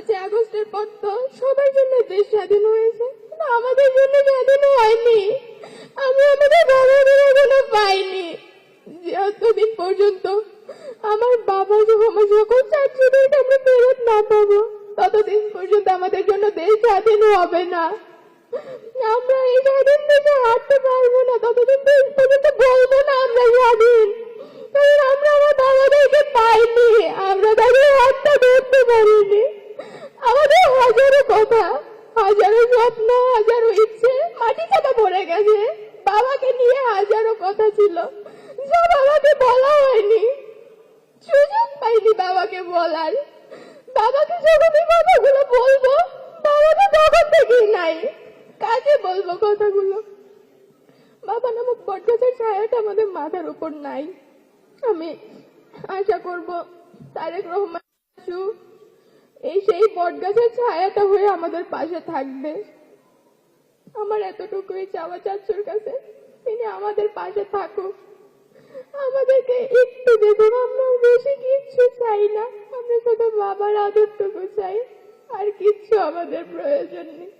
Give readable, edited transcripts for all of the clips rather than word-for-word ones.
5ই আগস্টের পর তো সবার জন্য দেশ স্বাধীন হয়েছে, কিন্তু আমাদের জন্য স্বাধীন হয়নি। আমরা আমাদের বাবাকে এখনো পাইনি। যতদিন পর্যন্ত আমার বাবা আমার সকল চাকরিদেরকে আমরা ফেরত না পাবো, ততদিন পর্যন্ত আমাদের জন্য দেশ স্বাধীন হবে না। আমরা এই স্বাধীন দেশে হাঁটতে পারবো না, ততদিন পর্যন্ত বলবো না আমরা স্বাধীন, কারণ আমরা আমার বাবাদেরকে পাইনি, আমরা তাদের হাতটা ধরতে পারিনি। আমাদের হাজারো কথা, হাজারো স্বপ্ন, হাজারো ইচ্ছে মাটি চাপা পড়ে গেছে। বাবাকে নিয়ে হাজারো কথা ছিল, যা বাবাকে বলা হয়নি, সুযোগ পাইনি বাবাকে বলার। বাবাকে যখন এই কথাগুলো বলবো, বাবা তো তখন থেকেই নাই, কাকে বলবো কথাগুলো? বাবা নামক বটগাছের ছায়াটা আমাদের মাথার উপর নাই। আমি আশা করব তারেক রহমান এই সেই বটগাছের ছায়াটা হয়ে আমাদের পাশে থাকবে। আমার এতটুকুই চাওয়া চাচুর কাছে, তিনি আমাদের পাশে থাকুক, আমাদেরকে একটু দেখুন। আমরা বেশি কিচ্ছু চাই না, আমরা শুধু বাবার আদরটুকু চাই, আর কিচ্ছু আমাদের প্রয়োজন নেই।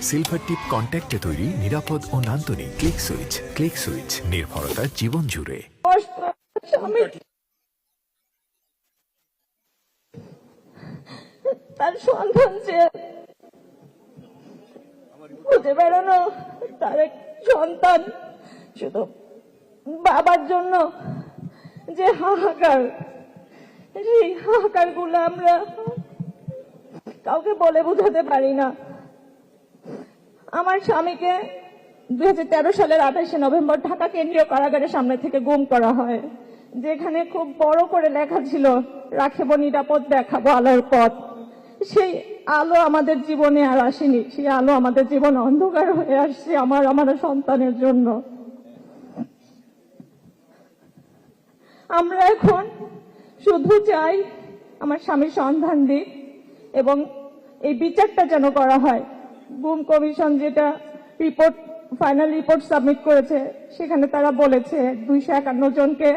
সিলভার টিপ কন্ট্যাক্টে তৈরি নিরাপদ ও নান্দনিক ক্লিক সুইচ নির্ভরতার জীবন জুড়ে। তার সন্তান যে খুঁজে বেড়ানো, তার এক সন্তান শুধু বাবার জন্য যে হাহাকার, সেই হাহাকার গুলো আমরা কাউকে বলে বোঝাতে পারি না। আমার স্বামীকে 2013 সালের 28শে নভেম্বর ঢাকা কেন্দ্রীয় কারাগারের সামনে থেকে গুম করা হয়, যেখানে খুব বড় করে লেখা ছিল, রাখিব নিরাপদ, দেখাবো আলোর পথ। সেই আলো আমাদের জীবনে আর আসেনি, সেই আলো আমাদের জীবন অন্ধকার হয়ে আসছে আমার সন্তানের জন্য। আমরা এখন শুধু চাই আমার স্বামীর সন্ধান দিক, এবং এই বিচারটা যেন করা হয়। গুম কমিশন যেটা রিপোর্ট, ফাইনাল রিপোর্ট সাবমিট করেছে, সেখানে তারা বলেছে 251 জনকে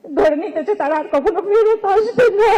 ধরে নিতেছে, তারা আর কখনো ফেরত আসবে না।